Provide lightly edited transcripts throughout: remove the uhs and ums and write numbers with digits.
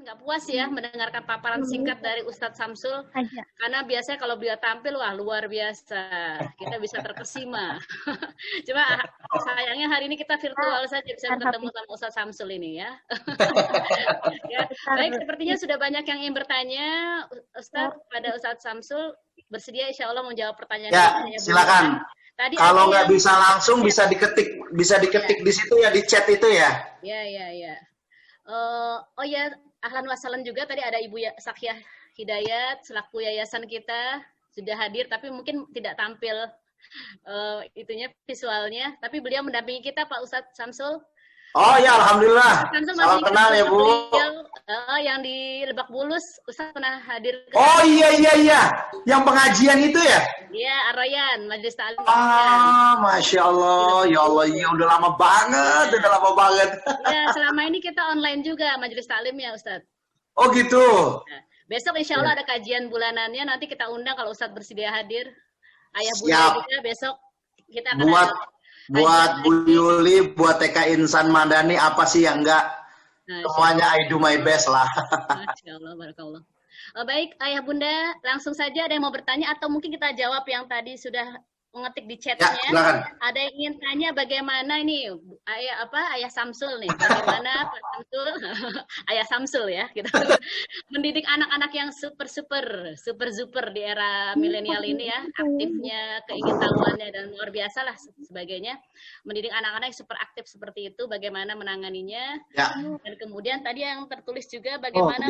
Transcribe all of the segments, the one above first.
nggak puas ya mendengarkan paparan singkat dari Ustadz Samsul, karena biasanya kalau beliau tampil, wah luar biasa, kita bisa terkesima. Cuma sayangnya hari ini kita virtual saja, bisa ketemu sama Ustadz Samsul ini ya. Ya. Baik, sepertinya sudah banyak yang ingin bertanya, Ustadz, pada Ustadz Samsul, bersedia insya Allah menjawab pertanyaan. Ya, silakan. Tadi kalau nggak bisa langsung, bisa diketik di situ ya, di chat itu ya. Ya. Oh ya, ahlan wasalan juga tadi ada Ibu Sakyah Hidayat selaku yayasan kita sudah hadir, tapi mungkin tidak tampil itunya visualnya, tapi beliau mendampingi kita Pak Ustadz Samsul. Oh ya, alhamdulillah. Salam kenal ya Bu. Yang di Lebak Bulus, Ustadz pernah hadir. Oh iya, yang pengajian itu ya? Iya, Ar-Rayyan, Majelis Ta'lim. Masya Allah, ya Allah, ya udah lama banget, Ya, selama ini kita online juga Majelis Ta'limnya Ustadz. Oh gitu. Nah, besok insya Allah ada kajian bulanannya, nanti kita undang kalau Ustadz bersedia hadir. Ayah Bunda juga besok kita akan buat Bu Yuli, buat TK Insan Madani, apa sih yang enggak? Semuanya I do my best lah. Masya Allah, barakallah. Baik, Ayah Bunda, langsung saja ada yang mau bertanya atau mungkin kita jawab yang tadi sudah mengetik di chatnya. Ya, ada yang ingin tanya bagaimana ini Ayah Samsul nih, bagaimana Pak Samsul, Ayah Samsul ya, kita mendidik anak-anak yang super di era milenial ini ya, aktifnya, keingintahuannya dan luar biasa lah sebagainya, mendidik anak-anak yang super aktif seperti itu, bagaimana menanganinya, dan kemudian tadi yang tertulis juga bagaimana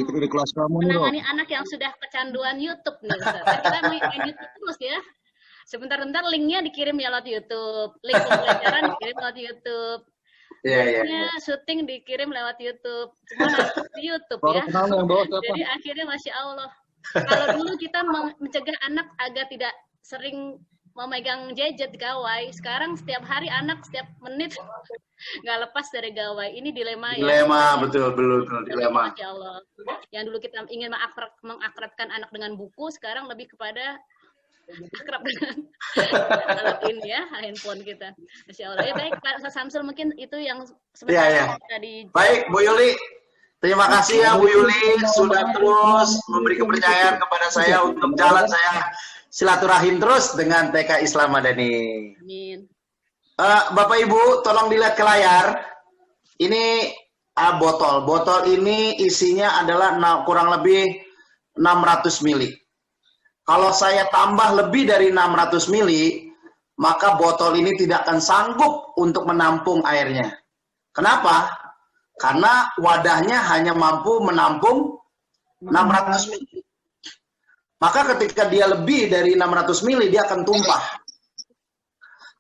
menangani anak yang sudah kecanduan YouTube nih, Ustaz. Kita main YouTube terus ya. Sebentar-bentar linknya dikirim ya lewat YouTube, link pembelajaran dikirim lewat YouTube, linknya syuting dikirim lewat YouTube, semua masuk di YouTube ya. Jadi akhirnya Masya Allah. Kalau dulu kita mencegah anak agar tidak sering memegang gadget gawai, sekarang setiap hari anak setiap menit nggak lepas dari gawai. Ini dilema ya. Dilema, betul dilema. Masya Allah. Yang dulu kita ingin mengakrabkan anak dengan buku, sekarang lebih kepada akrab dengan alat ini ya, handphone kita. Masya Allah. Ya baik, Pak Samsul, mungkin itu yang sebenarnya tadi. Baik, Bu Yuli. Terima kasih ya Bu Yuli sudah terus memberi kepercayaan kepada saya untuk jalan saya silaturahim terus dengan TK Islam Madani. Amin. Bapak Ibu, tolong dilihat ke layar. Ini botol. Botol ini isinya adalah kurang lebih 600 mili. Kalau saya tambah lebih dari 600 mili, maka botol ini tidak akan sanggup untuk menampung airnya. Kenapa? Karena wadahnya hanya mampu menampung 600 mili. Maka ketika dia lebih dari 600 mili, dia akan tumpah.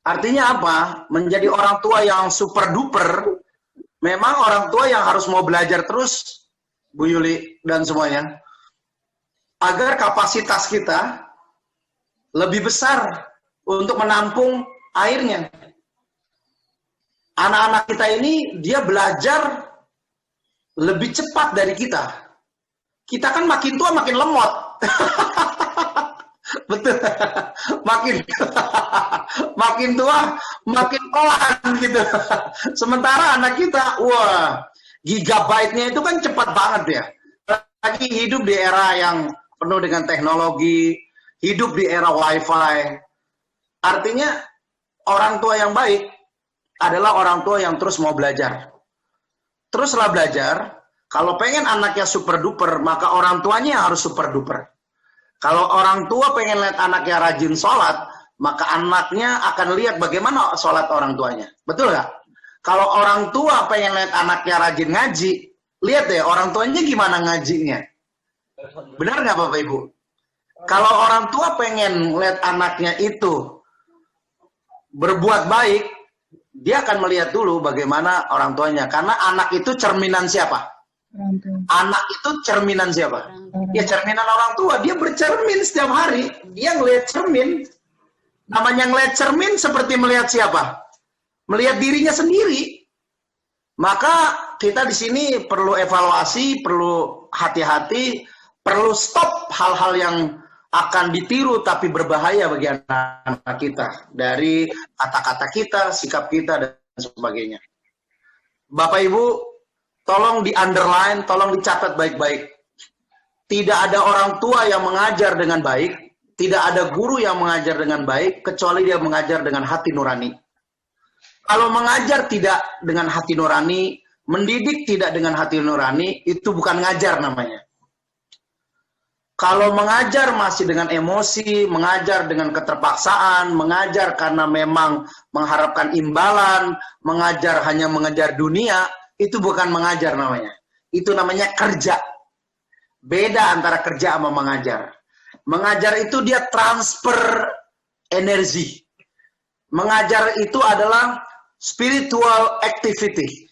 Artinya apa? Menjadi orang tua yang super duper, memang orang tua yang harus mau belajar terus, Bu Yuli dan semuanya. Agar kapasitas kita lebih besar untuk menampung airnya. Anak-anak kita ini dia belajar lebih cepat dari kita. Kita kan makin tua makin lemot. Betul. Makin tua makin pelan gitu. Sementara anak kita, wah, gigabyte-nya itu kan cepat banget ya. Lagi hidup di era yang penuh dengan teknologi, hidup di era wifi. Artinya orang tua yang baik adalah orang tua yang terus mau belajar. Teruslah belajar. Kalau pengen anaknya super duper, maka orang tuanya harus super duper. Kalau orang tua pengen lihat anaknya rajin sholat, maka anaknya akan lihat bagaimana sholat orang tuanya. Betul nggak? Kalau orang tua pengen lihat anaknya rajin ngaji, lihat deh orang tuanya gimana ngajinya. Benar nggak Bapak Ibu? Kalau orang tua pengen lihat anaknya itu berbuat baik, dia akan melihat dulu bagaimana orang tuanya. Karena anak itu cerminan siapa? Anak itu cerminan siapa? Ya cerminan orang tua. Dia bercermin setiap hari. Dia ngelihat cermin. Namanya ngelihat cermin seperti melihat siapa? Melihat dirinya sendiri. Maka kita di sini perlu evaluasi, perlu hati-hati, perlu stop hal-hal yang akan ditiru tapi berbahaya bagi anak-anak kita. Dari kata-kata kita, sikap kita, dan sebagainya. Bapak Ibu, tolong di underline, tolong dicatat baik-baik. Tidak ada orang tua yang mengajar dengan baik, tidak ada guru yang mengajar dengan baik, kecuali dia mengajar dengan hati nurani. Kalau mengajar tidak dengan hati nurani, mendidik tidak dengan hati nurani, itu bukan ngajar namanya. Kalau mengajar masih dengan emosi, mengajar dengan keterpaksaan, mengajar karena memang mengharapkan imbalan, mengajar hanya mengejar dunia, itu bukan mengajar namanya. Itu namanya kerja. Beda antara kerja sama mengajar. Mengajar itu dia transfer energi. Mengajar itu adalah spiritual activity.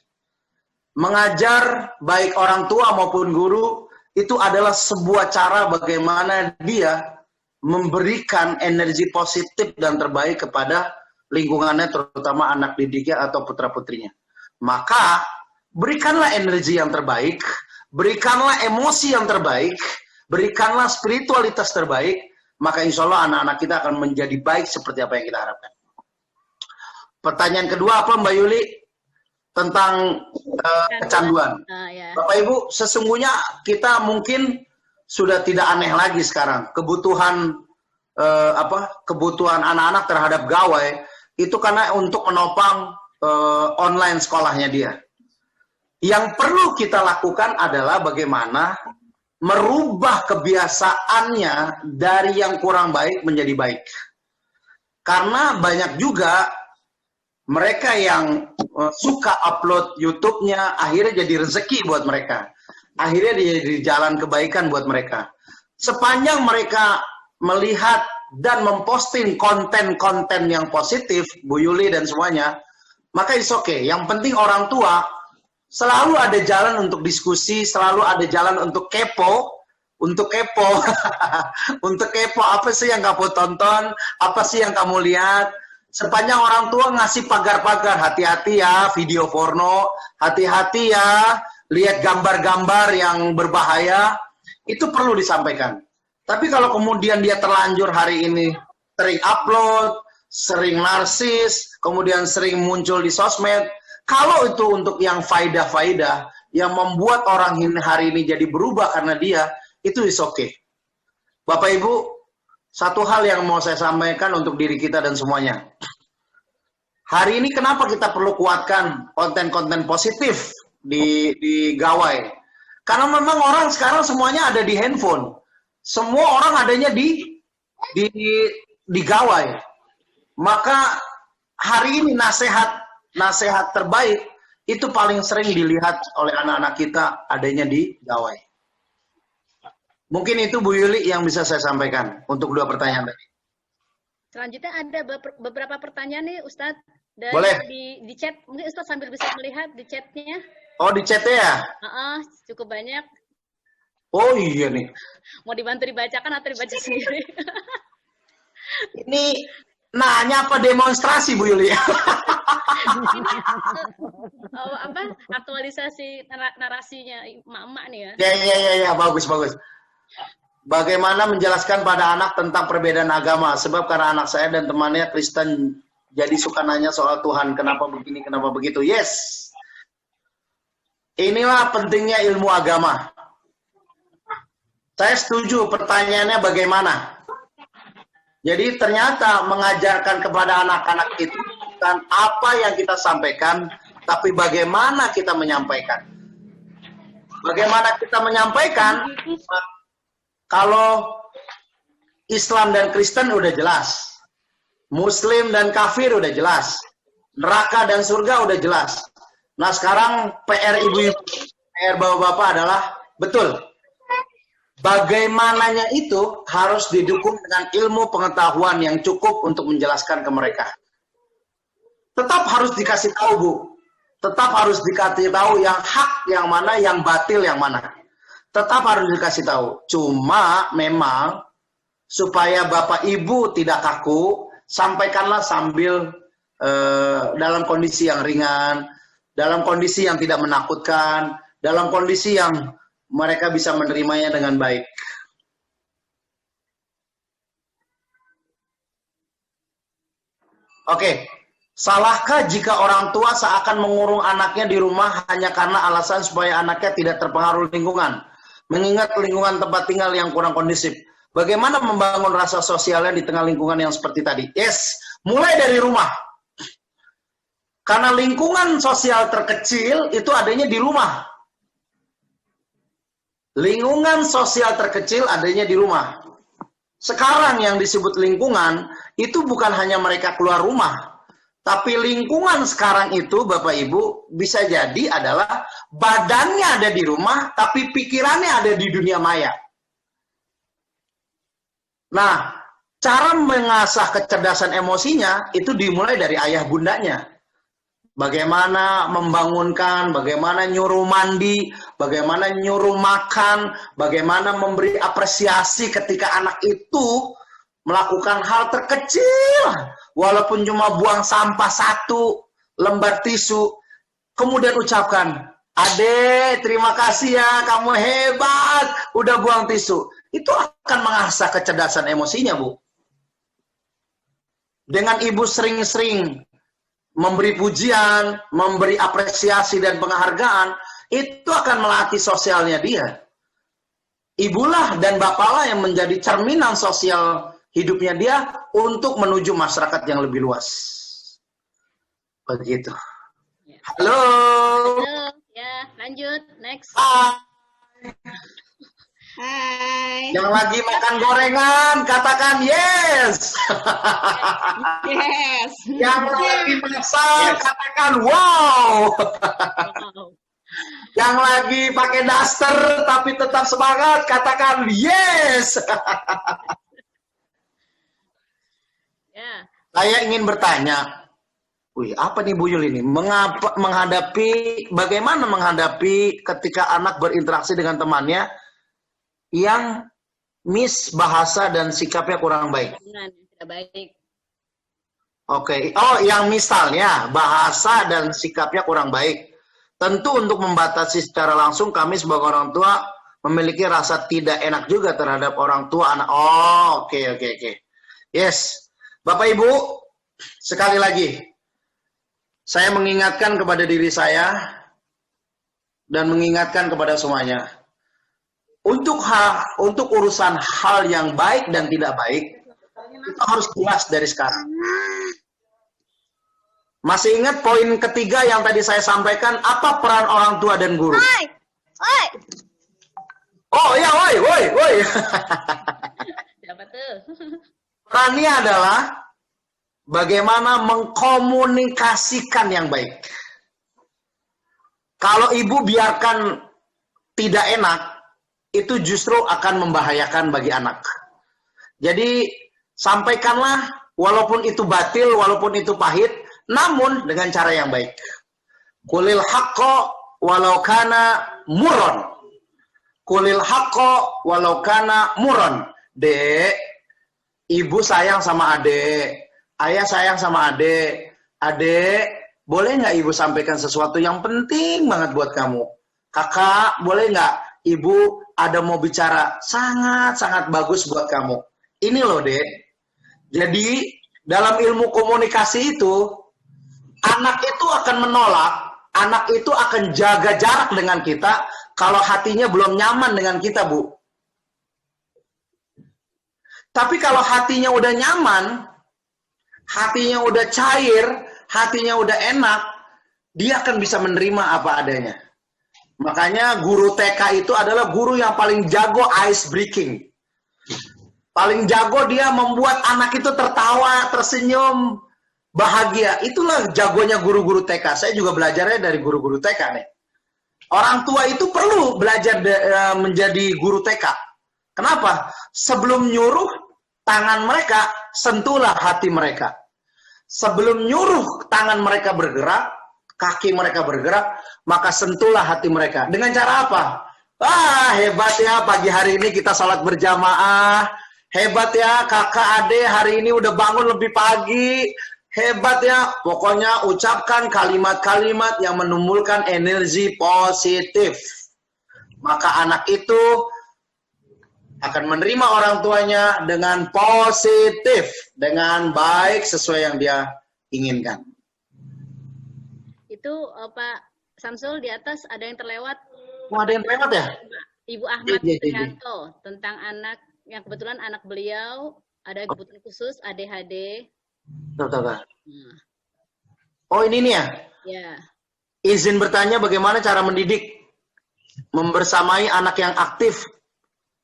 Mengajar baik orang tua maupun guru itu adalah sebuah cara bagaimana dia memberikan energi positif dan terbaik kepada lingkungannya, terutama anak didiknya atau putra-putrinya. Maka, berikanlah energi yang terbaik, berikanlah emosi yang terbaik, berikanlah spiritualitas terbaik, maka insya Allah anak-anak kita akan menjadi baik seperti apa yang kita harapkan. Pertanyaan kedua apa Mbak Yuli? Tentang kecanduan. Ya. Bapak Ibu, sesungguhnya kita mungkin sudah tidak aneh lagi sekarang. Kebutuhan kebutuhan anak-anak terhadap gawai itu karena untuk menopang online sekolahnya dia. Yang perlu kita lakukan adalah bagaimana merubah kebiasaannya dari yang kurang baik menjadi baik. Karena banyak juga mereka yang suka upload YouTube-nya, akhirnya jadi rezeki buat mereka. Akhirnya jadi jalan kebaikan buat mereka. Sepanjang mereka melihat dan memposting konten-konten yang positif, Bu Yuli dan semuanya, maka it's okay. Yang penting orang tua selalu ada jalan untuk diskusi, selalu ada jalan untuk kepo. Untuk kepo, untuk kepo apa sih yang kamu tonton, apa sih yang kamu lihat. Sepanjang orang tua ngasih pagar-pagar, hati-hati ya video porno, hati-hati ya lihat gambar-gambar yang berbahaya, itu perlu disampaikan. Tapi kalau kemudian dia terlanjur hari ini sering upload, sering narsis, kemudian sering muncul di sosmed, kalau itu untuk yang faidah-faidah, yang membuat orang hari ini jadi berubah karena dia, itu is okay. Bapak Ibu, satu hal yang mau saya sampaikan untuk diri kita dan semuanya. Hari ini kenapa kita perlu kuatkan konten-konten positif di gawai? Karena memang orang sekarang semuanya ada di handphone. Semua orang adanya di gawai. Maka hari ini nasihat terbaik itu paling sering dilihat oleh anak-anak kita adanya di gawai. Mungkin itu Bu Yuli yang bisa saya sampaikan untuk dua pertanyaan tadi. Selanjutnya ada beberapa pertanyaan nih Ustadz. Dan boleh. Di chat, mungkin Ustadz sambil bisa melihat di chatnya. Oh di chatnya ya? Cukup banyak. Oh iya nih. Mau dibantu dibacakan atau dibaca sendiri? Ini nanya apa demonstrasi Bu Yuli? Ini aktualisasi narasinya emak-emak nih ya. Ya, bagus. Bagaimana menjelaskan pada anak tentang perbedaan agama? Sebab karena anak saya dan temannya Kristen, jadi suka nanya soal Tuhan, kenapa begini, kenapa begitu. Yes. Inilah pentingnya ilmu agama. Saya setuju, pertanyaannya bagaimana? Jadi ternyata mengajarkan kepada anak-anak itu bukan apa yang kita sampaikan, tapi bagaimana kita menyampaikan. Bagaimana kita menyampaikan? Kalau Islam dan Kristen udah jelas. Muslim dan kafir udah jelas. Neraka dan surga udah jelas. Nah sekarang PR ibu-ibu, PR bapak-bapak adalah betul. Bagaimananya itu harus didukung dengan ilmu pengetahuan yang cukup untuk menjelaskan ke mereka. Tetap harus dikasih tahu Bu. Tetap harus dikasih tahu yang hak yang mana, yang batil yang mana. Tetap harus dikasih tahu. Cuma memang supaya Bapak Ibu tidak kaku, sampaikanlah sambil dalam kondisi yang ringan, dalam kondisi yang tidak menakutkan, dalam kondisi yang mereka bisa menerimanya dengan baik. Oke, Salahkah jika orang tua seakan mengurung anaknya di rumah hanya karena alasan supaya anaknya tidak terpengaruh lingkungan, mengingat lingkungan tempat tinggal yang kurang kondusif? Bagaimana membangun rasa sosialnya di tengah lingkungan yang seperti tadi? Yes, mulai dari rumah. Karena lingkungan sosial terkecil itu adanya di rumah. Lingkungan sosial terkecil adanya di rumah. Sekarang yang disebut lingkungan, itu bukan hanya mereka keluar rumah. Tapi lingkungan sekarang itu, Bapak Ibu, bisa jadi adalah badannya ada di rumah, tapi pikirannya ada di dunia maya. Nah, cara mengasah kecerdasan emosinya, itu dimulai dari ayah bundanya. Bagaimana membangunkan, bagaimana nyuruh mandi, bagaimana nyuruh makan, bagaimana memberi apresiasi ketika anak itu melakukan hal terkecil, walaupun cuma buang sampah 1 lembar tisu, kemudian ucapkan, "Ade, terima kasih ya, kamu hebat, udah buang tisu." Itu akan mengasah kecerdasan emosinya, Bu. Dengan ibu sering-sering memberi pujian, memberi apresiasi dan penghargaan, itu akan melatih sosialnya dia. Ibulah dan bapaklah yang menjadi cerminan sosial hidupnya dia untuk menuju masyarakat yang lebih luas. Begitu. Halo. Halo, ya lanjut, next. Hai. Yang lagi makan gorengan, katakan yes. Yes. Yang lagi masak, katakan wow. Wow. Yang lagi pakai daster tapi tetap semangat, katakan yes. Ya, Saya ingin bertanya, wih, apa nih Bu Yul ini? Bagaimana menghadapi ketika anak berinteraksi dengan temannya yang miss bahasa dan sikapnya kurang baik? hubungan yang tidak baik. Oke. Oh, yang misalnya bahasa dan sikapnya kurang baik. Tentu untuk membatasi secara langsung kami sebagai orang tua memiliki rasa tidak enak juga terhadap orang tua anak. Oh, oke. Yes. Bapak Ibu, sekali lagi saya mengingatkan kepada diri saya dan mengingatkan kepada semuanya. Untuk urusan hal yang baik dan tidak baik, itu harus jelas dari sekarang. Masih ingat poin ketiga yang tadi saya sampaikan, apa peran orang tua dan guru? Oh ya, woi. Siapa tuh? Perannya adalah bagaimana mengkomunikasikan yang baik. Kalau ibu biarkan tidak enak, itu justru akan membahayakan bagi anak. Jadi sampaikanlah walaupun itu batil, walaupun itu pahit, namun dengan cara yang baik. Qulil haqqo walau kana murron. Qulil haqqo walau kana murron. Dek, ibu sayang sama adek, ayah sayang sama adek. Adek, boleh nggak ibu sampaikan sesuatu yang penting banget buat kamu? Kakak, boleh nggak ibu ada mau bicara sangat-sangat bagus buat kamu? Ini loh, Dek. Jadi, dalam ilmu komunikasi itu, anak itu akan menolak, anak itu akan jaga jarak dengan kita kalau hatinya belum nyaman dengan kita, Bu. Tapi kalau hatinya udah nyaman, hatinya udah cair, hatinya udah enak, dia akan bisa menerima apa adanya. Makanya guru TK itu adalah guru yang paling jago ice breaking. Paling jago dia membuat anak itu tertawa, tersenyum, bahagia. Itulah jagonya guru-guru TK. Saya juga belajarnya dari guru-guru TK nih. Orang tua itu perlu belajar menjadi guru TK. Kenapa? Sebelum nyuruh tangan mereka, sentuhlah hati mereka. Sebelum nyuruh tangan mereka bergerak, kaki mereka bergerak, maka sentuhlah hati mereka. Dengan cara apa? Wah, hebat ya pagi hari ini kita sholat berjamaah. Hebat ya kakak ade hari ini udah bangun lebih pagi. Hebat ya, pokoknya ucapkan kalimat-kalimat yang menumbuhkan energi positif. Maka anak itu akan menerima orang tuanya dengan positif, dengan baik sesuai yang dia inginkan. Itu Pak Samsul di atas ada yang terlewat. Oh, ada yang lewat ya? Ibu Ahmad Iya. Trianto tentang anak yang kebetulan anak beliau ada kebutuhan khusus ADHD. Tuh. Nah, Oh, ini nih ya. ya. Izin bertanya bagaimana cara mendidik membersamai anak yang aktif,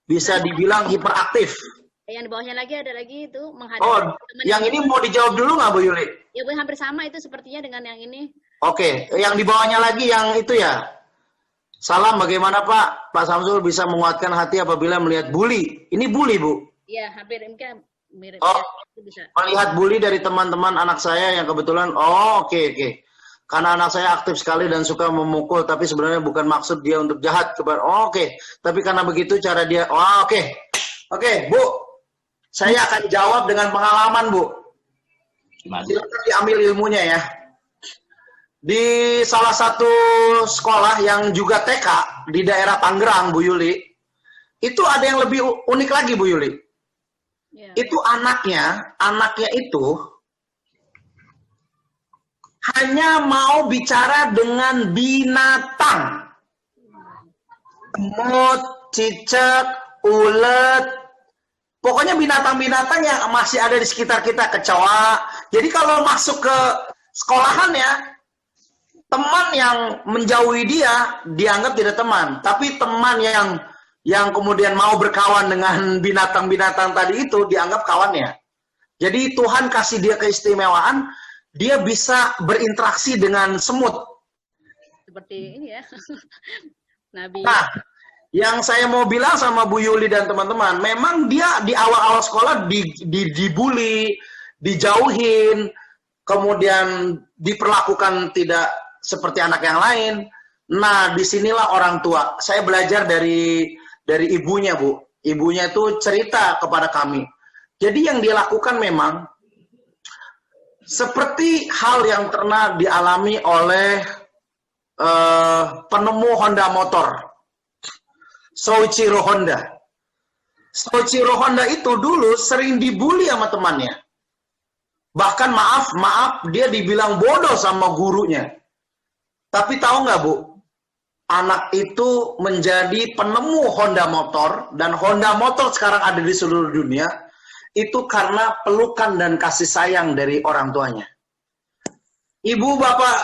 bisa dibilang hiperaktif. Yang di bawahnya lagi ada lagi itu menghadapi Oh, teman yang ini mau dijawab dulu nggak Bu Yuli? ya Bu, hampir sama itu sepertinya dengan yang ini. Oke, yang di bawahnya lagi yang itu ya. Salam, bagaimana Pak? Pak Samsul bisa menguatkan hati apabila melihat bully. Ini bully, Bu. Ya, hampir mungkin mirip. Oh, Ya, itu bisa. melihat bully dari teman-teman anak saya yang kebetulan, oke. Karena anak saya aktif sekali dan suka memukul, tapi sebenarnya bukan maksud dia untuk jahat. Oke. Tapi karena begitu cara dia, Oke, Bu. Saya akan jawab dengan pengalaman, Bu. Silakan diambil ilmunya ya. Di salah satu sekolah yang juga TK di daerah Tangerang, Bu Yuli, itu ada yang lebih unik lagi, Bu Yuli. Ya. Itu anaknya itu hanya mau bicara dengan binatang. Semut, cicak, ulet, pokoknya binatang-binatang yang masih ada di sekitar kita, kecoa. Jadi kalau masuk ke sekolahan ya, teman yang menjauhi dia dianggap tidak teman, tapi teman yang kemudian mau berkawan dengan binatang-binatang tadi itu dianggap kawannya. Jadi Tuhan kasih dia keistimewaan, dia bisa berinteraksi dengan semut. Seperti ini ya. Nabi. Nah, yang saya mau bilang sama Bu Yuli dan teman-teman, memang dia di awal-awal sekolah dibully, dijauhin, kemudian diperlakukan tidak seperti anak yang lain. Nah, disinilah orang tua. Saya belajar dari ibunya, Bu. Ibunya itu cerita kepada kami. Jadi yang dia lakukan memang seperti hal yang pernah dialami oleh penemu Honda motor, Soichiro Honda. Soichiro Honda itu dulu sering dibully sama temannya. Bahkan maaf, dia dibilang bodoh sama gurunya. Tapi tahu nggak, Bu? Anak itu menjadi penemu Honda motor, dan Honda motor sekarang ada di seluruh dunia, itu karena pelukan dan kasih sayang dari orang tuanya. Ibu, bapak,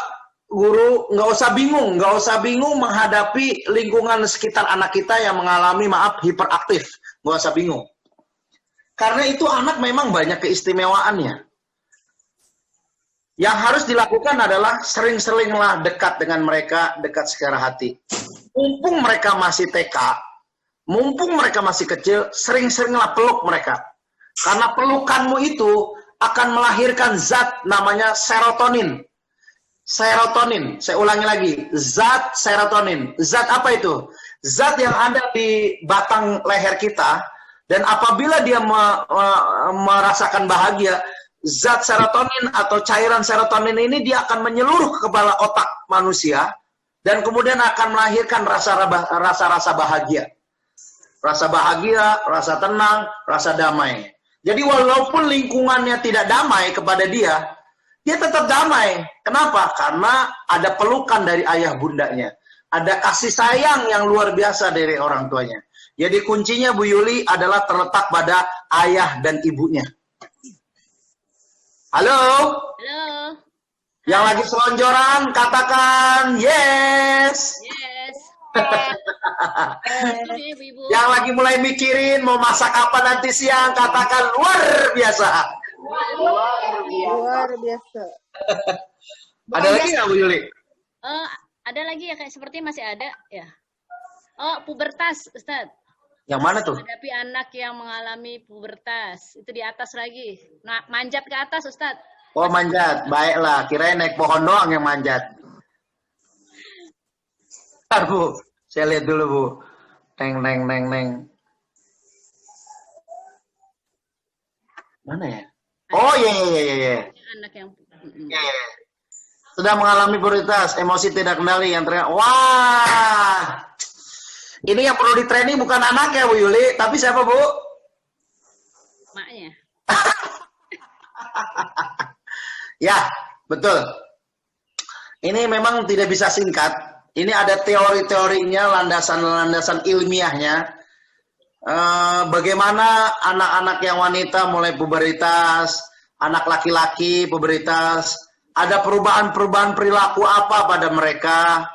guru, nggak usah bingung menghadapi lingkungan sekitar anak kita yang mengalami, hiperaktif. Nggak usah bingung. Karena itu anak memang banyak keistimewaannya. Yang harus dilakukan adalah sering-seringlah dekat dengan mereka, dekat secara hati. Mumpung mereka masih TK, mumpung mereka masih kecil, sering-seringlah peluk mereka. Karena pelukanmu itu akan melahirkan zat namanya serotonin. Serotonin, saya ulangi lagi, zat serotonin. Zat apa itu? Zat yang ada di batang leher kita, dan apabila dia merasakan bahagia, zat serotonin atau cairan serotonin ini dia akan menyeluruh ke kepala otak manusia dan kemudian akan melahirkan rasa-rasa bahagia. Rasa bahagia, rasa tenang, rasa damai. Jadi walaupun lingkungannya tidak damai kepada dia tetap damai. Kenapa? Karena ada pelukan dari ayah bundanya. Ada kasih sayang yang luar biasa dari orang tuanya. Jadi kuncinya, Bu Yuli, adalah terletak pada ayah dan ibunya. Halo? Halo. Yang lagi selonjoran, katakan yes. Yes. Ibu-ibu. Yang lagi mulai mikirin mau masak apa nanti siang, katakan luar biasa. Luar biasa. Ada lagi nggak, Bu Yuli? Ada lagi ya, kayak seperti masih ada ya. Oh, pubertas, Ustadz. Yang mana tuh? Menghadapi anak yang mengalami pubertas. Itu di atas lagi. Nah, manjat ke atas, Ustadz. Oh, manjat. Baiklah, kirain naik pohon doang yang manjat. Bentar, Bu. Saya lihat dulu, Bu. Neng. Mana ya? Oh, iya. Anak yang Sudah mengalami prioritas, emosi tidak kendali yang wah. Ini yang perlu di training bukan anaknya, Bu Yuli, tapi siapa, Bu? maknya. Ya, betul. Ini memang tidak bisa singkat. Ini ada teori-teorinya, landasan-landasan ilmiahnya. Bagaimana anak-anak yang wanita mulai puberitas, anak laki-laki puberitas, ada perubahan-perubahan perilaku apa pada mereka.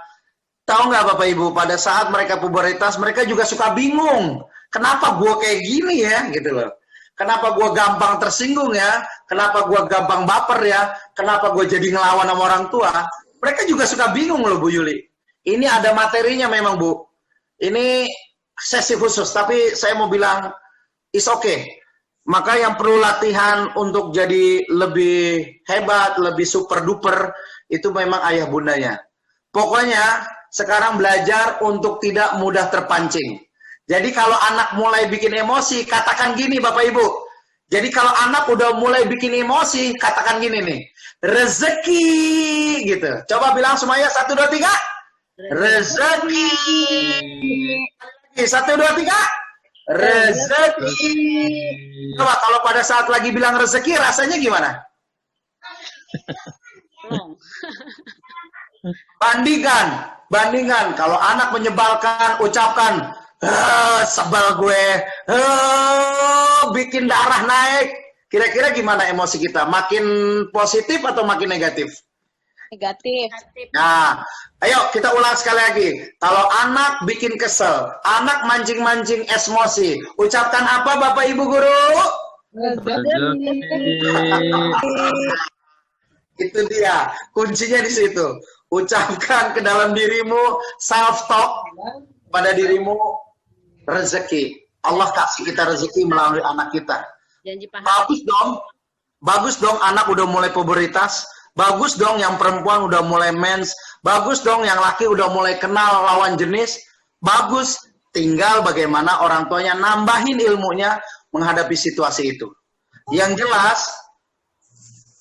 Tahu nggak Bapak Ibu, pada saat mereka puberitas, mereka juga suka bingung. Kenapa gue kayak gini ya, gitu loh. Kenapa gue gampang tersinggung ya, kenapa gue gampang baper ya, kenapa gue jadi ngelawan sama orang tua. Mereka juga suka bingung loh Bu Yuli. Ini ada materinya memang Bu. Ini sesi khusus, tapi saya mau bilang is okay. Maka yang perlu latihan untuk jadi lebih hebat, lebih super duper, itu memang ayah bundanya. Pokoknya sekarang belajar untuk tidak mudah terpancing. Jadi kalau anak mulai bikin emosi, katakan gini Bapak Ibu. Jadi kalau anak udah mulai bikin emosi, katakan gini nih. Rezeki gitu. Coba bilang semuanya 1, 2, 3. Rezeki. 1, 2, 3. Rezeki. Coba kalau pada saat lagi bilang rezeki rasanya gimana? Bandingkan. Kalau anak menyebalkan, ucapkan, sebel gue, bikin darah naik. Kira-kira gimana emosi kita? Makin positif atau makin negatif? Negatif. Nah, ayo kita ulang sekali lagi. Kalau anak bikin kesel, anak mancing-mancing emosi, ucapkan apa Bapak Ibu Guru? Itu dia, kuncinya di situ. Ucapkan ke dalam dirimu, self-talk pada dirimu, rezeki. Allah kasih kita rezeki melalui anak kita. Janji pahala. Bagus dong anak udah mulai puberitas. Bagus dong yang perempuan udah mulai mens. Bagus dong yang laki udah mulai kenal lawan jenis. Bagus, tinggal bagaimana orang tuanya nambahin ilmunya menghadapi situasi itu. Yang jelas,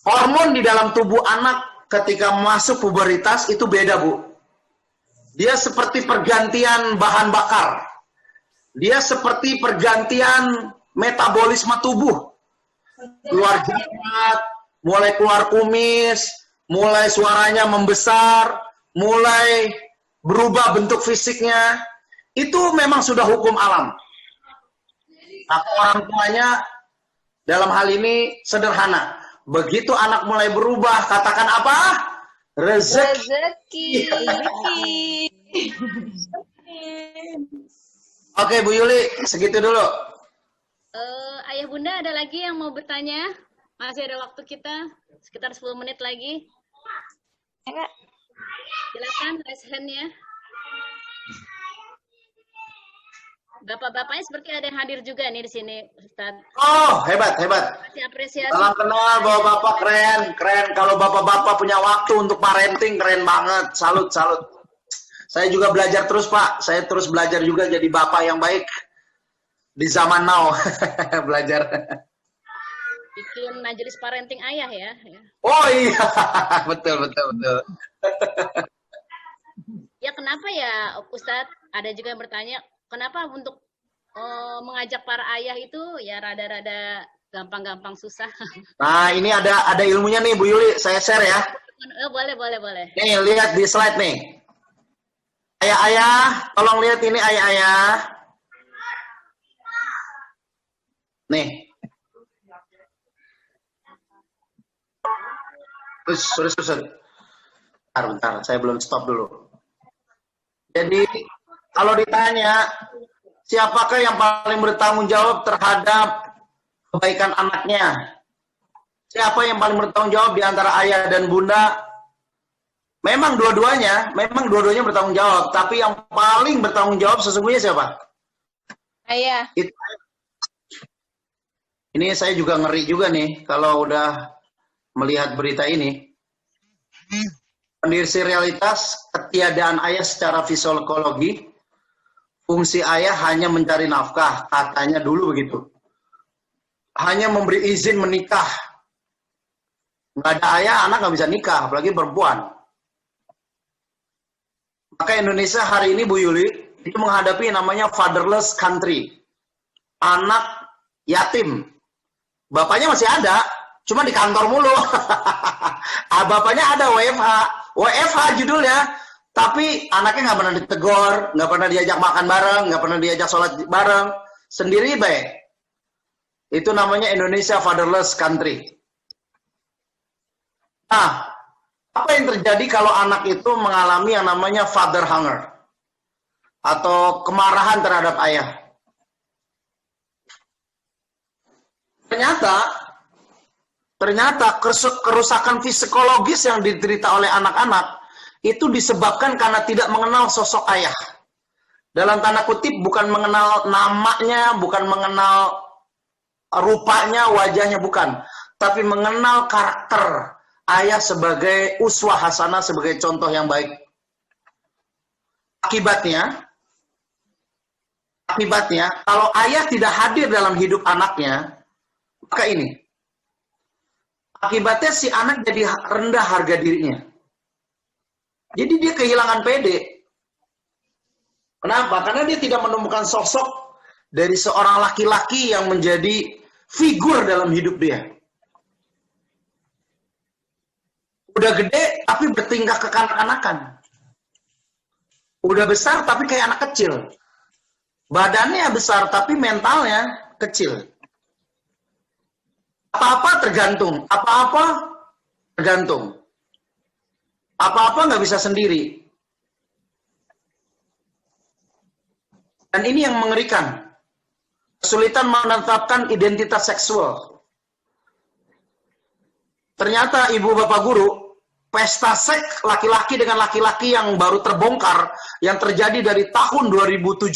hormon di dalam tubuh anak ketika masuk puberitas itu beda Bu. Dia seperti pergantian bahan bakar. Dia seperti pergantian metabolisme tubuh. Keluar jerat, mulai keluar kumis, mulai suaranya membesar, mulai berubah bentuk fisiknya. Itu memang sudah hukum alam. Nah, orang tuanya dalam hal ini sederhana. Begitu anak mulai berubah, katakan apa? Rezeki. Oke, Bu Yuli, segitu dulu. Ayah Bunda ada lagi yang mau bertanya? Masih ada waktu kita, sekitar 10 menit lagi. Silakan raise hand-nya. Bapak-bapaknya seperti ada yang hadir juga nih di sini, Ustaz. Oh, hebat. Masih apresiasi. Salam kenal, bapak-bapak keren. Kalau bapak-bapak punya waktu untuk parenting, keren banget. Salut. Saya juga belajar terus, Pak. Saya terus belajar juga jadi bapak yang baik di zaman now. Belajar. Bikin majelis parenting ayah ya. Oh iya, betul. Ya kenapa ya, Ustadz? Ada juga yang bertanya, kenapa untuk mengajak para ayah itu ya rada-rada gampang-gampang susah. Nah, ini ada ilmunya nih, Bu Yuli. Saya share ya. Boleh. Nih, lihat di slide nih. Ayah-ayah, tolong lihat ini ayah-ayah. Nih. Sorry. Bentar, saya belum stop dulu. Jadi, kalau ditanya, siapakah yang paling bertanggung jawab terhadap kebaikan anaknya? Siapa yang paling bertanggung jawab di antara ayah dan bunda? Memang dua-duanya bertanggung jawab, tapi yang paling bertanggung jawab sesungguhnya siapa? Ayah. Ini saya juga ngeri juga nih kalau udah melihat berita ini. Kondisi realitas ketiadaan ayah secara fisiologi, fungsi ayah hanya mencari nafkah, katanya dulu begitu. Hanya memberi izin menikah. Nggak ada ayah, anak nggak bisa nikah, apalagi perempuan. Maka Indonesia hari ini, Bu Yuli, itu menghadapi namanya fatherless country. Anak yatim. Bapaknya masih ada, cuma di kantor mulu. Bapaknya ada WFH, WFH judulnya, tapi anaknya nggak pernah ditegur, nggak pernah diajak makan bareng, nggak pernah diajak sholat bareng, sendiri baik. Itu namanya Indonesia Fatherless Country. Nah, apa yang terjadi kalau anak itu mengalami yang namanya father hunger atau kemarahan terhadap ayah? Ternyata kerusakan psikologis yang diderita oleh anak-anak itu disebabkan karena tidak mengenal sosok ayah. Dalam tanda kutip, bukan mengenal namanya, bukan mengenal rupanya, wajahnya, bukan. Tapi mengenal karakter ayah sebagai uswah hasanah, sebagai contoh yang baik. Akibatnya, kalau ayah tidak hadir dalam hidup anaknya, maka ini. Akibatnya si anak jadi rendah harga dirinya. Jadi dia kehilangan pede. Kenapa? Karena dia tidak menemukan sosok dari seorang laki-laki yang menjadi figur dalam hidup dia. Udah gede tapi bertingkah kekanak-kanakan. Udah besar tapi kayak anak kecil. Badannya besar tapi mentalnya kecil. Apa-apa tergantung. Apa-apa nggak bisa sendiri. Dan ini yang mengerikan. Kesulitan menetapkan identitas seksual. Ternyata ibu bapak guru, pesta seks laki-laki dengan laki-laki yang baru terbongkar, yang terjadi dari tahun 2017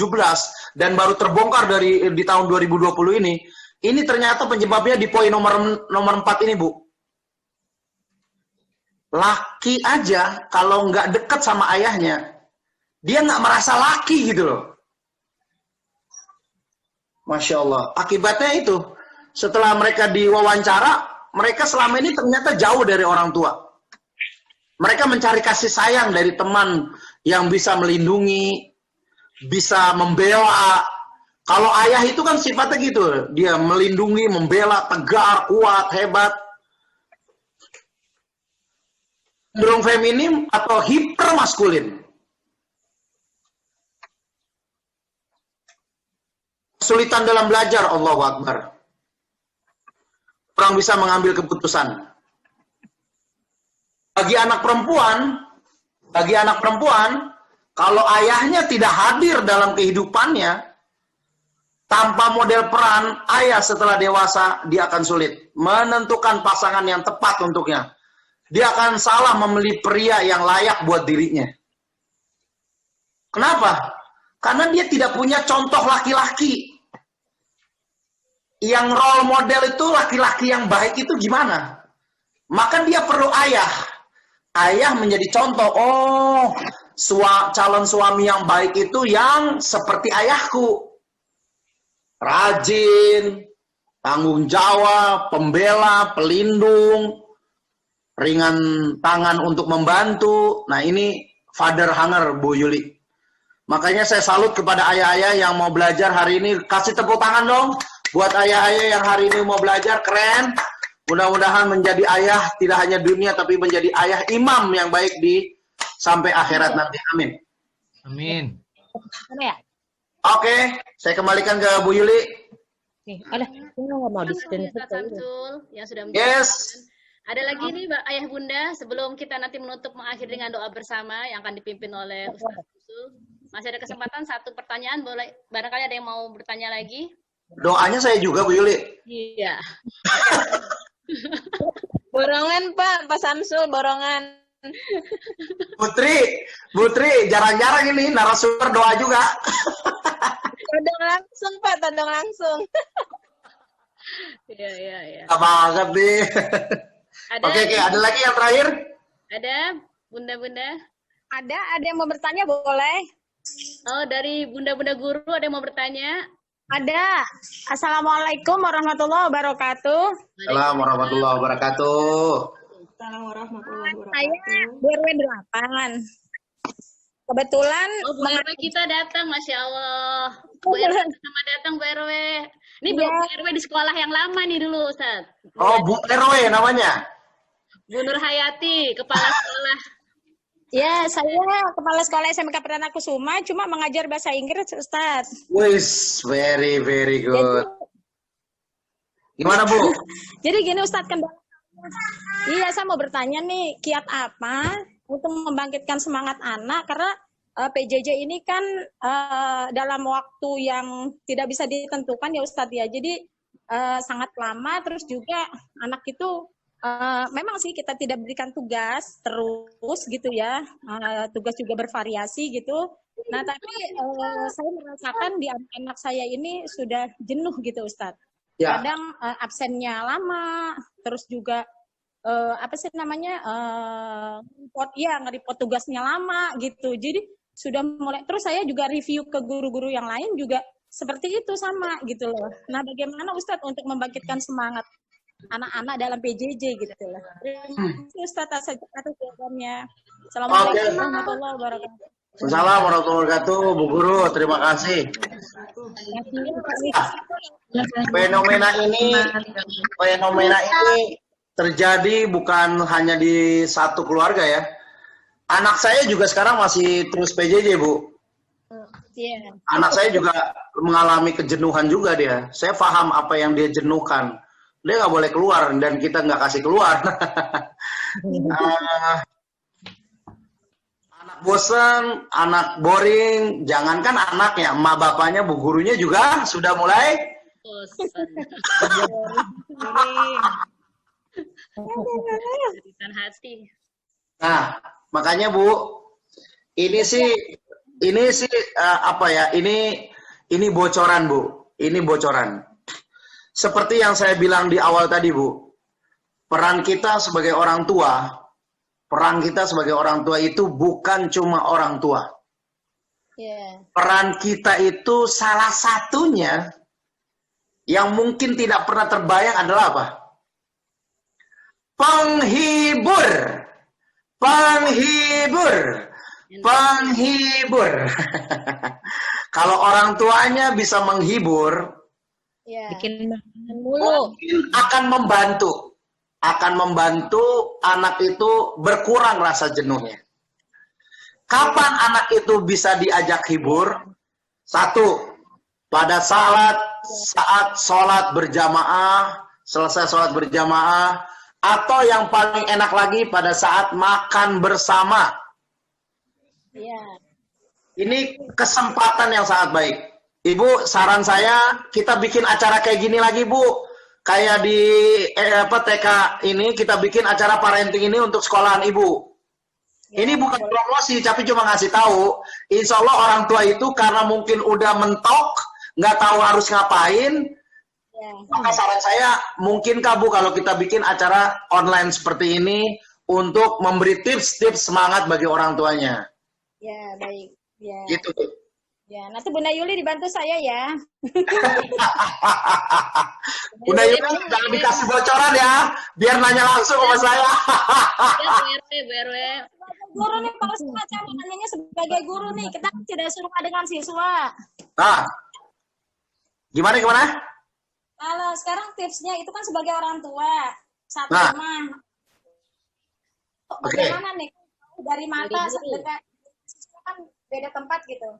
dan baru terbongkar di tahun 2020 ini ternyata penyebabnya di poin nomor 4 ini, Bu. Laki aja kalau nggak dekat sama ayahnya, dia nggak merasa laki gitu loh. Masya Allah. Akibatnya itu, setelah mereka diwawancara, mereka selama ini ternyata jauh dari orang tua. Mereka mencari kasih sayang dari teman yang bisa melindungi, bisa membela. Kalau ayah itu kan sifatnya gitu, dia melindungi, membela, tegar, kuat, hebat. Cenderung feminim atau hipermaskulin. Kesulitan dalam belajar, Allahu Akbar. Kurang bisa mengambil keputusan. Bagi anak perempuan, kalau ayahnya tidak hadir dalam kehidupannya, tanpa model peran ayah setelah dewasa, dia akan sulit menentukan pasangan yang tepat untuknya. Dia akan salah memilih pria yang layak buat dirinya. Kenapa? Karena dia tidak punya contoh laki-laki. Yang role model itu laki-laki yang baik itu gimana? Maka dia perlu ayah. Ayah menjadi contoh. Oh, calon suami yang baik itu yang seperti ayahku. Rajin, tanggung jawab, pembela, pelindung, ringan tangan untuk membantu. Nah, ini father hunger, Bu Yuli. Makanya saya salut kepada ayah-ayah yang mau belajar hari ini. Kasih tepuk tangan dong buat ayah-ayah yang hari ini mau belajar. Keren. Mudah-mudahan menjadi ayah tidak hanya dunia, tapi menjadi ayah imam yang baik sampai akhirat nanti. Amin. Amin. Oke, saya kembalikan ke Bu Yuli. Ada, nggak mau di-screen. Samsul yang sudah Yes. Ada lagi nih Mbak Ayah Bunda, sebelum kita nanti menutup mengakhiri dengan doa bersama yang akan dipimpin oleh Ustaz Samsul. Masih ada kesempatan satu pertanyaan, boleh barangkali ada yang mau bertanya lagi? Doanya saya juga, Bu Yuli. Iya. Borongan Pak Samsul, borongan. Putri, jarang-jarang ini narasumber doa juga. Todong langsung Pak, todong langsung. Iya. Banget nih. Oke, ada lagi yang terakhir? Ada, Bunda-bunda? Ada yang mau bertanya boleh? Oh, dari Bunda-bunda guru ada yang mau bertanya? Ada. Assalamualaikum warahmatullahi wabarakatuh. Assalamualaikum warahmatullahi wabarakatuh. Saya BRW 8. Kebetulan Oh, Bu RW kita datang, Masya Allah. Bu RW sama datang, Bu RW. Ini Bu RW di sekolah yang lama nih dulu, Ustaz. Oh, Bu RW namanya? Bu Nur Hayati, Kepala Sekolah Ya, saya kepala sekolah SMK Perdana Kusuma, cuma mengajar bahasa Inggris, Ustadz. Wis, very Jadi, good. Gimana Bu? jadi gini Ustadz, kan iya saya mau bertanya nih, kiat apa untuk membangkitkan semangat anak, karena PJJ ini kan dalam waktu yang tidak bisa ditentukan ya Ustadz ya, jadi sangat lama, terus juga anak itu memang sih kita tidak berikan tugas terus gitu ya, tugas juga bervariasi gitu. Nah tapi saya merasakan di anak-anak saya ini sudah jenuh gitu Ustadz. Ya. Kadang absennya lama, terus juga apa sih namanya nge-report tugasnya lama gitu. Jadi sudah mulai, terus saya juga review ke guru-guru yang lain juga seperti itu sama gitu loh. Nah bagaimana Ustadz untuk membangkitkan semangat anak-anak dalam PJJ gitu loh. Terima kasih Ustadz atas jawabannya. Assalamualaikum warahmatullahi wabarakatuh. Assalamualaikum warahmatullahi wabarakatuh, Bu Guru, terima kasih. Fenomena ini terjadi bukan hanya di satu keluarga ya. Anak saya juga sekarang masih terus PJJ, Bu. Iya. Anak saya juga mengalami kejenuhan juga dia. Saya paham apa yang dia jenuhkan. Dia nggak boleh keluar dan kita nggak kasih keluar. Anak bosan, anak boring, jangankan anaknya, emak bapaknya, bu gurunya juga sudah mulai Jadikan hati. Nah, makanya Bu, ini sih apa ya? Ini bocoran Bu, ini bocoran. Seperti yang saya bilang di awal tadi Bu, peran kita sebagai orang tua, itu bukan cuma orang tua. Yeah. Peran kita itu salah satunya yang mungkin tidak pernah terbayang adalah apa? Penghibur. Kalau orang tuanya bisa menghibur, bikin mulu, mungkin akan membantu anak itu berkurang rasa jenuhnya. Kapan anak itu bisa diajak hibur? Satu, pada saat sholat berjamaah, selesai sholat berjamaah, atau yang paling enak lagi pada saat makan bersama. Ini kesempatan yang sangat baik. Ibu, saran saya kita bikin acara kayak gini lagi Bu. Kayak di TK ini kita bikin acara parenting ini untuk sekolahan Ibu. Ini bukan promosi, tapi cuma ngasih tahu. Insya Allah orang tua itu karena mungkin udah mentok, nggak tahu harus ngapain. Maka saran saya, mungkinkah Bu kalau kita bikin acara online seperti ini untuk memberi tips-tips semangat bagi orang tuanya? Ya, baik. Ya. Gitu Bu. Ya, nanti Bunda Yuli dibantu saya ya. Bunda Yuli jangan dikasih bocoran ya, biar nanya langsung sama saya. BRW. Guru nih, Pak Ustadz, saya mau nanyanya sebagai guru nih, kita tidak suruh dengan siswa. Nah, gimana? Kalau sekarang tipsnya itu kan sebagai orang tua, satu rumah. Bagaimana nih, dari mata dekat siswa kan beda tempat gitu.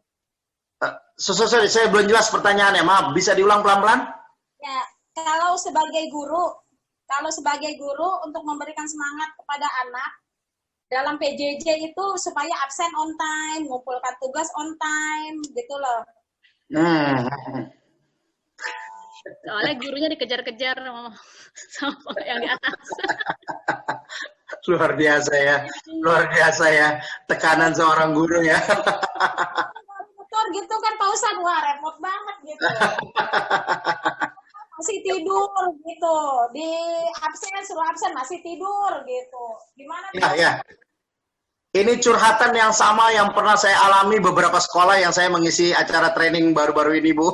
Sorry, saya belum jelas pertanyaannya, maaf, bisa diulang pelan-pelan? Ya, kalau sebagai guru untuk memberikan semangat kepada anak dalam PJJ itu supaya absen on time, mengumpulkan tugas on time, gitu loh. Soalnya gurunya dikejar-kejar sama yang di atas. Luar biasa ya, tekanan seorang guru ya. Gitu kan Pak Ustadz, wah repot banget gitu. Masih tidur gitu, di suruh absen masih tidur gitu. Gimana? Ya. Ini curhatan yang sama yang pernah saya alami beberapa sekolah yang saya mengisi acara training baru-baru ini Bu.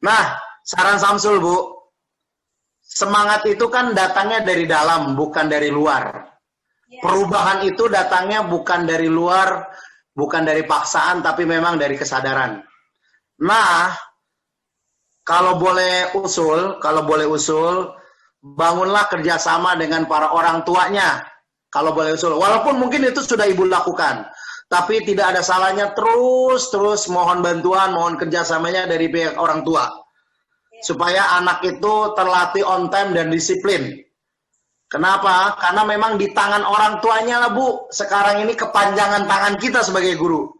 Nah, saran Samsul Bu, semangat itu kan datangnya dari dalam, bukan dari luar. Perubahan itu datangnya bukan dari luar, bukan dari paksaan, tapi memang dari kesadaran. Nah, kalau boleh usul, bangunlah kerjasama dengan para orang tuanya. Kalau boleh usul, walaupun mungkin itu sudah ibu lakukan, tapi tidak ada salahnya terus mohon bantuan, mohon kerjasamanya dari pihak orang tua, supaya anak itu terlatih on time dan disiplin. Kenapa? Karena memang di tangan orang tuanya lah Bu, sekarang ini kepanjangan tangan kita sebagai guru.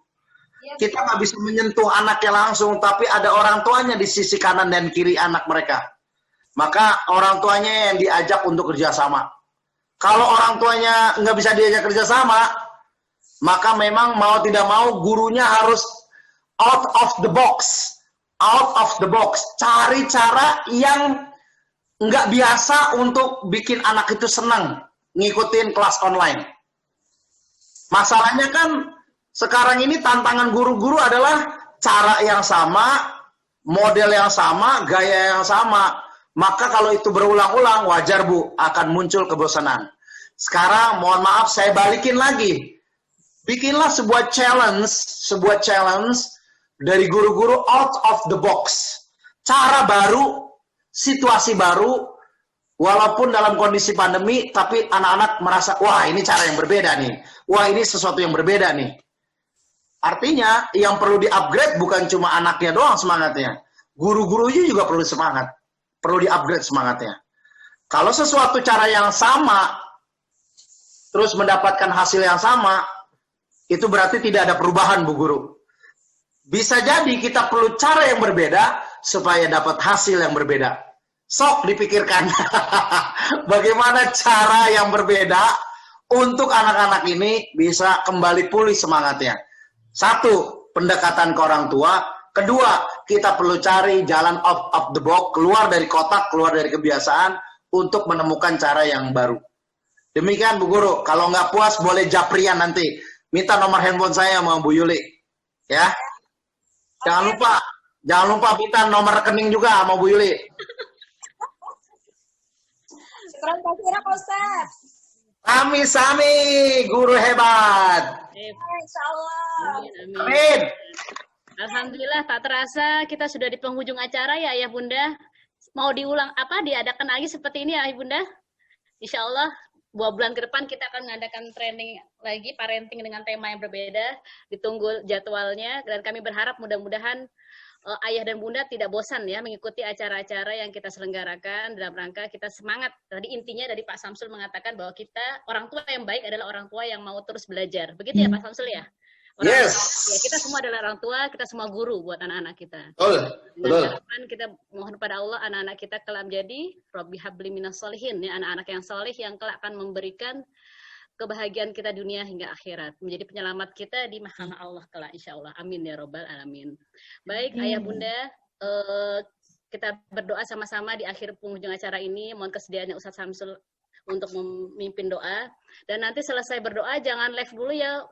Kita nggak bisa menyentuh anaknya langsung, tapi ada orang tuanya di sisi kanan dan kiri anak mereka. Maka orang tuanya yang diajak untuk kerjasama. Kalau orang tuanya nggak bisa diajak kerjasama, maka memang mau tidak mau gurunya harus out of the box. Out of the box. Cari cara yang nggak biasa untuk bikin anak itu senang ngikutin kelas online. Masalahnya kan sekarang ini tantangan guru-guru adalah cara yang sama, model yang sama, gaya yang sama. Maka kalau itu berulang-ulang, wajar Bu, akan muncul kebosanan. Sekarang mohon maaf saya balikin lagi. Bikinlah sebuah challenge dari guru-guru out of the box. Cara baru, situasi baru, walaupun dalam kondisi pandemi, tapi anak-anak merasa, wah ini cara yang berbeda nih. Wah ini sesuatu yang berbeda nih. Artinya, yang perlu di-upgrade bukan cuma anaknya doang semangatnya. Guru-gurunya juga perlu semangat. Perlu di-upgrade semangatnya. Kalau sesuatu cara yang sama, terus mendapatkan hasil yang sama, itu berarti tidak ada perubahan Bu Guru. Bisa jadi kita perlu cara yang berbeda supaya dapat hasil yang berbeda. Sok dipikirkan bagaimana cara yang berbeda untuk anak-anak ini bisa kembali pulih semangatnya. Satu, pendekatan ke orang tua. Kedua, kita perlu cari jalan out of the box, keluar dari kotak, keluar dari kebiasaan untuk menemukan cara yang baru. Demikian Bu Guru. Kalau nggak puas boleh japrian nanti. Minta nomor handphone saya sama Bu Yuli, ya. Jangan lupa minta nomor rekening juga sama Bu Yuli. Sami, guru hebat. Insyaallah. Amin. Alhamdulillah, tak terasa kita sudah di penghujung acara ya Ayah Bunda. Mau diulang diadakan lagi seperti ini ya Ayah Bunda? Insya Allah 2 bulan ke depan kita akan mengadakan training lagi parenting dengan tema yang berbeda. Ditunggu jadwalnya dan kami berharap mudah-mudahan ayah dan bunda tidak bosan ya mengikuti acara-acara yang kita selenggarakan dalam rangka kita semangat. Tadi intinya dari Pak Samsul mengatakan bahwa kita orang tua yang baik adalah orang tua yang mau terus belajar. Begitu ya Pak Samsul ya? Yes. Ya, kita semua adalah orang tua, kita semua guru buat anak-anak kita. Betul. Harapan kita mohon pada Allah anak-anak kita kelak menjadi Rabbi habli minas solihin, ya, anak-anak yang soleh yang kelak akan memberikan kebahagiaan kita dunia hingga akhirat, menjadi penyelamat kita di mahkamah Allah kelak insya Allah. Amin ya robbal alamin. Baik ayah bunda, kita berdoa sama-sama di akhir penghujung acara ini. Mohon kesediaannya Ustadz Samsul untuk memimpin doa, dan nanti selesai berdoa jangan live dulu ya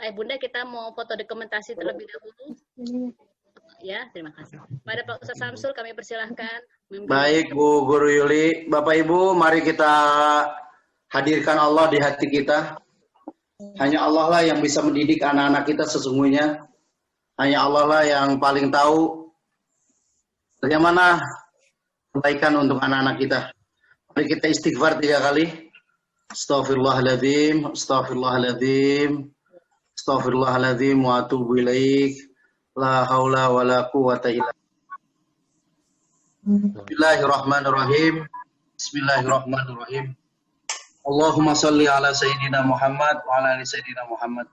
ayah bunda, kita mau foto dokumentasi terlebih dahulu ya. Terima kasih pada Pak Ustadz Samsul, kami persilahkan. Baik Bu Guru Yuli, Bapak Ibu, mari kita hadirkan Allah di hati kita. Hanya Allah lah yang bisa mendidik anak-anak kita sesungguhnya. Hanya Allah lah yang paling tahu bagaimana kebaikan untuk anak-anak kita. Mari kita istighfar 3 kali. Astaghfirullahaladzim, astaghfirullahaladzim, astaghfirullahaladzim, wa atubu ilaik. La haula wa la quwata illa billah. Bismillahirrahmanirrahim. Bismillahirrahmanirrahim. Allahumma salli ala Sayyidina Muhammad wa ala ali Sayyidina Muhammad.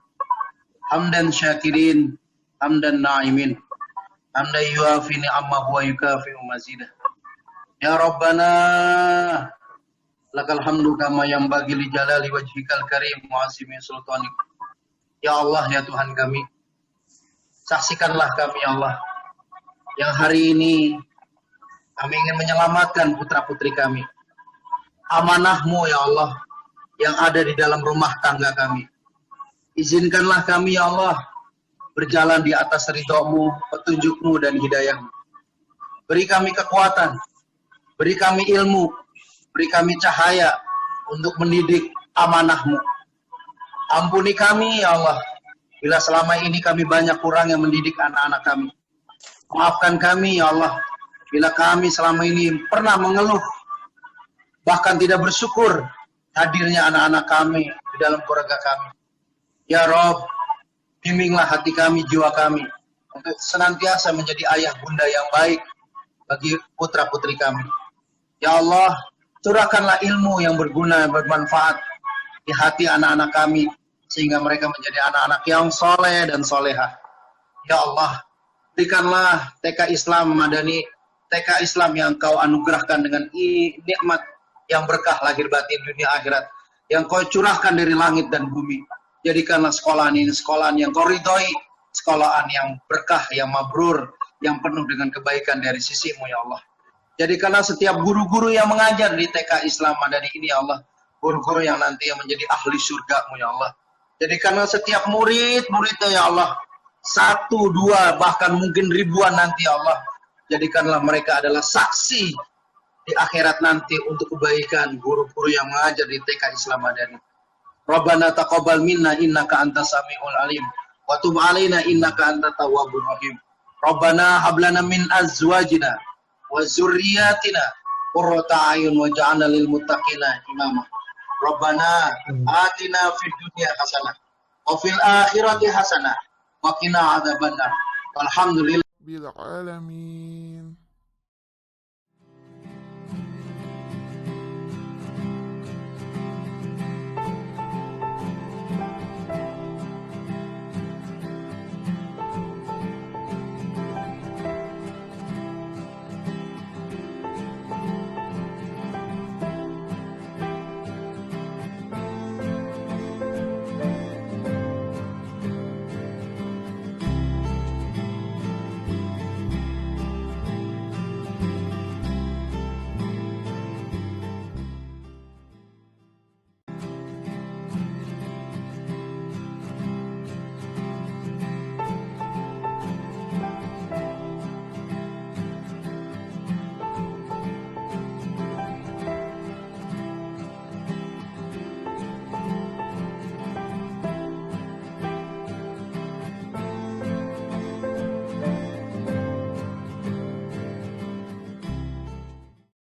Hamdan syakirin, hamdan na'imin. Hamdan yuafi ni'amah wa yukafi'u mazidah. Ya Rabbana, lakal hamdu kama yanbaghi li jalali wajhikal karim wa azimi sultanik. Ya Allah, ya Tuhan kami, saksikanlah kami ya Allah, yang hari ini kami ingin menyelamatkan putra-putri kami. Amanah-Mu ya Allah, yang ada di dalam rumah tangga kami. Izinkanlah kami ya Allah, berjalan di atas ridho-Mu, petunjuk-Mu dan hidayah-Mu. Beri kami kekuatan, beri kami ilmu, beri kami cahaya untuk mendidik amanah-Mu. Ampuni kami ya Allah, bila selama ini kami banyak kurang yang mendidik anak-anak kami. Maafkan kami ya Allah, bila kami selama ini pernah mengeluh, bahkan tidak bersyukur hadirnya anak-anak kami di dalam keluarga kami. Ya Rob, bimbinglah hati kami, jiwa kami, untuk senantiasa menjadi ayah bunda yang baik bagi putra-putri kami. Ya Allah, curahkanlah ilmu yang berguna, bermanfaat di hati anak-anak kami, sehingga mereka menjadi anak-anak yang soleh dan solehah. Ya Allah, berikanlah TK Islam Madani, TK Islam yang Kau anugerahkan dengan nikmat yang berkah lahir batin dunia akhirat, yang Kau curahkan dari langit dan bumi. Jadikanlah sekolahan ini sekolahan yang Kau ridhoi, sekolahan yang berkah, yang mabrur, yang penuh dengan kebaikan dari sisi-Mu ya Allah. Jadikanlah setiap guru-guru yang mengajar di TK Islam Madani ini ya Allah, guru-guru yang nanti yang menjadi ahli surga-Mu ya Allah. Jadikanlah setiap murid-muridnya ya Allah, 1, 2, bahkan mungkin ribuan nanti ya Allah. Jadikanlah mereka adalah saksi di akhirat nanti untuk kebaikan guru-guru yang mengajar di TK Islam Madani. Rabbana taqabbal minna innaka antas samiul alim wa tub alaina innaka antat tawwabur rahim. Rabbana hab lana min azwajina wa dzurriyyatina qurrata a'yun waj'alna lil muttaqina imama. Rabbana atina fid dunya hasanah wa fil akhirati hasanah wa qina adzabannar. Alhamdulillah bil alamin.